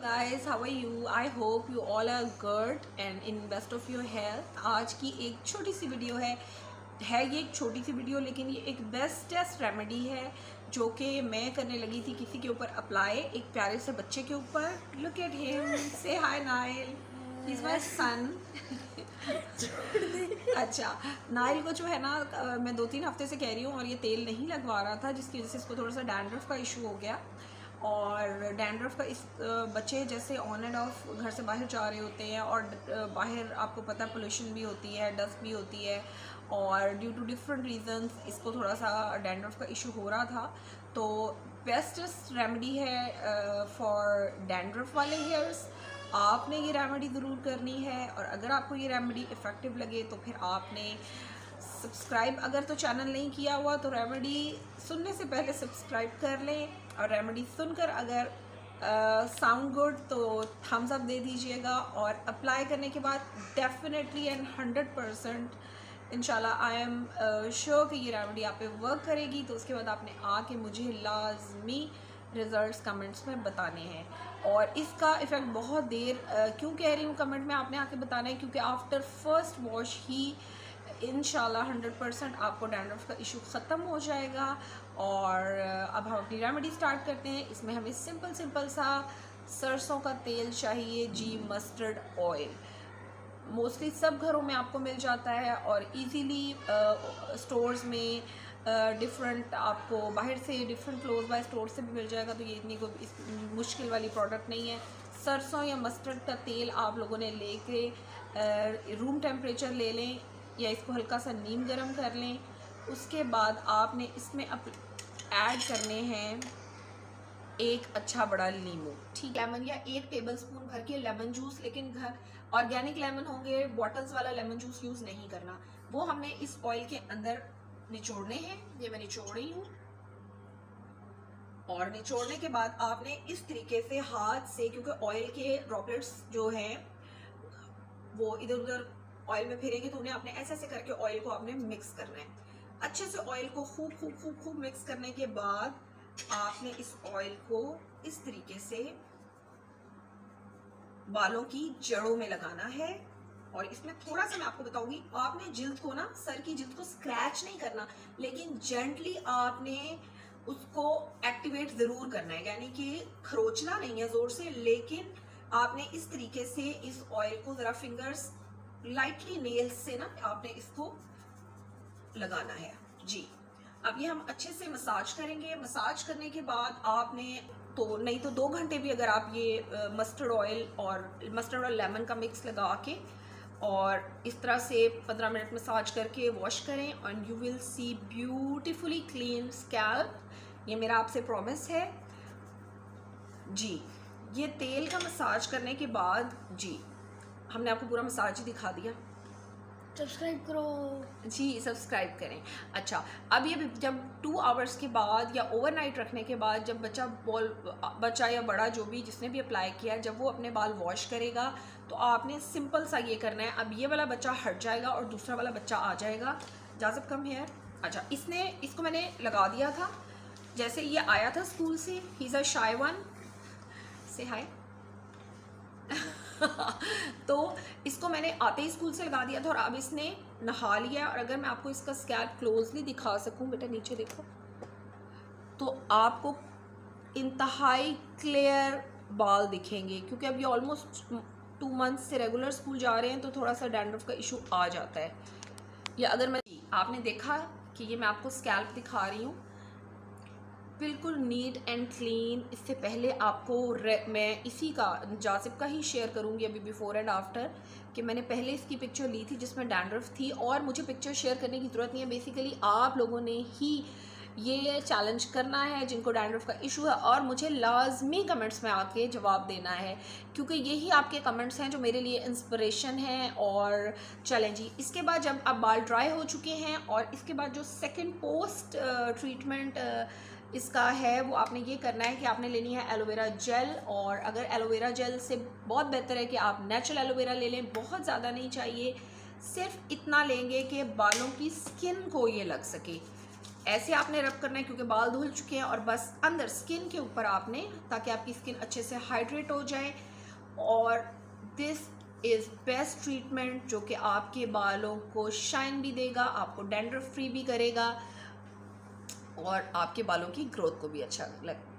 guys, how are you? I hope you all are good and in best of your health. आज की एक छोटी सी video है ये एक छोटी सी वीडियो, लेकिन ये एक बेस्टेस्ट रेमेडी है जो कि मैं करने लगी थी किसी के ऊपर अप्लाई, एक प्यारे से बच्चे के ऊपर. लुक एट हिम, से हाय नाइल, ही इज़ माई सन. अच्छा, नाइल को जो है ना मैं 2-3 हफ्ते से कह रही हूँ और ये तेल नहीं लगवा रहा था, जिसकी वजह से इसको थोड़ा सा डैंड्रफ का इशू हो गया. और डैंड्रफ का इस बच्चे जैसे ऑन एंड ऑफ घर से बाहर जा रहे होते हैं और बाहर आपको पता है पोल्यूशन भी होती है, डस्ट भी होती है, और ड्यू टू डिफरेंट रीजंस इसको थोड़ा सा डैंड्रफ का इशू हो रहा था. तो बेस्टेस्ट रेमेडी है फॉर डैंड्रफ वाले हेयर्स. आपने ये रेमेडी ज़रूर करनी है, और अगर आपको ये रेमेडी इफ़ेक्टिव लगे तो फिर आपने सब्सक्राइब अगर तो चैनल नहीं किया हुआ तो रेमेडी सुनने से पहले सब्सक्राइब कर लें, और रेमेडी सुनकर अगर साउंड गुड तो थम्स अप दे दीजिएगा. और अप्लाई करने के बाद डेफिनेटली एंड 100% इंशाल्लाह आई एम श्योर कि ये रेमेडी आप पे वर्क करेगी. तो उसके बाद आपने आके मुझे लाजमी रिज़ल्ट्स कमेंट्स में बताने हैं. और इसका इफ़ेक्ट बहुत देर क्यों कह रही हूँ कमेंट में आपने आके बताना है, क्योंकि आफ्टर फर्स्ट वॉश ही इंशाल्लाह 100% आपको डैंड्रफ का इशू ख़त्म हो जाएगा. और अब हम अपनी रेमेडी स्टार्ट करते हैं. इसमें हमें सिंपल सा सरसों का तेल चाहिए जी, मस्टर्ड ऑयल. मोस्टली सब घरों में आपको मिल जाता है और इजीली स्टोर्स में डिफरेंट आपको बाहर से डिफरेंट क्लोज बाय स्टोर से भी मिल जाएगा. तो ये इतनी कोई मुश्किल वाली प्रोडक्ट नहीं है. सरसों या मस्टर्ड का तेल आप लोगों ने लेके रूम टेम्परेचर ले लें, या इसको हल्का सा नीम गरम कर लें. उसके बाद आपने इसमें ऐड करने हैं एक अच्छा बड़ा नींबू, ठीक, लेमन या 1 टेबलस्पून भर के लेमन जूस. लेकिन घर ऑर्गेनिक लेमन होंगे, बॉटल्स वाला लेमन जूस यूज़ नहीं करना. वो हमने इस ऑयल के अंदर निचोड़ने हैं. ये मैं निचोड़ रही हूँ. और निचोड़ने के बाद आपने इस तरीके से हाथ से, क्योंकि ऑयल के ड्रॉपलेट्स जो हैं वो इधर उधर ऑयल में फिरेंगे, तो उन्हें आपने ऐसे ऐसे करके ऑयल को आपने मिक्स करना है. अच्छे से ऑयल को खूब मिक्स करने के बाद आपने इस ऑयल को इस तरीके से बालों की जड़ों में लगाना है. और इसमें थोड़ा सा मैं आपको बताऊंगी, आपने जिल्द को ना, सर की जिल्द को स्क्रैच नहीं करना, लेकिन जेंटली आपने उसको एक्टिवेट ज़रूर करना है, यानी कि खरोचना नहीं है ज़ोर से, लेकिन आपने इस तरीके से इस ऑयल को ज़रा फिंगर्स लाइटली नेल्स से ना आपने इसको लगाना है जी. अब ये हम अच्छे से मसाज करेंगे. मसाज करने के बाद आपने तो नहीं तो 2 घंटे भी अगर आप ये मस्टर्ड और लेमन का मिक्स लगा के और इस तरह से 15 मिनट मसाज करके वॉश करें, and you will see beautifully clean scalp. ये मेरा आपसे प्रॉमिस है जी. ये तेल का मसाज करने के बाद जी, हमने आपको पूरा मसाज ही दिखा दिया. सब्सक्राइब करो जी, सब्सक्राइब करें. अच्छा, अब ये जब 2 आवर्स के बाद या ओवरनाइट रखने के बाद जब बच्चा या बड़ा जो भी जिसने भी अप्लाई किया, जब वो अपने बाल वॉश करेगा तो आपने सिंपल सा ये करना है. अब ये वाला बच्चा हट जाएगा और दूसरा वाला बच्चा आ जाएगा. जाज़ब कम हेयर. अच्छा, इसको मैंने लगा दिया था जैसे ये आया था स्कूल से. He is a shy one, से हाय. तो इसको मैंने आते ही स्कूल से लगा दिया था और अब इसने नहा लिया. और अगर मैं आपको इसका स्कैल्प क्लोजली दिखा सकूं, बेटा नीचे देखो, तो आपको इंतहाई क्लियर बाल दिखेंगे, क्योंकि अब ये ऑलमोस्ट 2 मंथ्स से रेगुलर स्कूल जा रहे हैं, तो थोड़ा सा डैंड्रफ का इशू आ जाता है. या अगर मैं आपने देखा कि ये मैं आपको स्कैल्प दिखा रही हूँ बिल्कुल नीट एंड क्लीन. इससे पहले आपको मैं इसी का जासिब का ही शेयर करूंगी अभी बिफोर एंड आफ्टर, कि मैंने पहले इसकी पिक्चर ली थी जिसमें डैंड्रफ थी. और मुझे पिक्चर शेयर करने की ज़रूरत नहीं है, बेसिकली आप लोगों ने ही ये चैलेंज करना है जिनको डैंड्रफ का इशू है, और मुझे लाजमी कमेंट्स में आके जवाब देना है, क्योंकि यही आपके कमेंट्स हैं जो मेरे लिए इंस्पिरेशन है. और चलें जी, इसके बाद जब अब बाल ड्राई हो चुके हैं और इसके बाद जो सेकेंड पोस्ट ट्रीटमेंट इसका है, वो आपने ये करना है कि आपने लेनी है एलोवेरा जेल. और अगर एलोवेरा जेल से बहुत बेहतर है कि आप नेचुरल एलोवेरा ले लें. बहुत ज़्यादा नहीं चाहिए, सिर्फ इतना लेंगे कि बालों की स्किन को ये लग सके. ऐसे आपने रब करना है क्योंकि बाल धुल चुके हैं, और बस अंदर स्किन के ऊपर आपने, ताकि आपकी स्किन अच्छे से हाइड्रेट हो जाए। और दिस इज़ बेस्ट ट्रीटमेंट जो कि आपके बालों को शाइन भी देगा, आपको डैंड्रफ फ्री भी करेगा और आपके बालों की ग्रोथ को भी अच्छा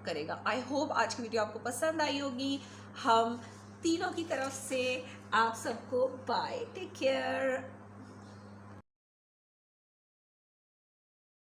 करेगा। आई होप आज की वीडियो आपको पसंद आई होगी। हम तीनों की तरफ से आप सबको बाय, टेक केयर।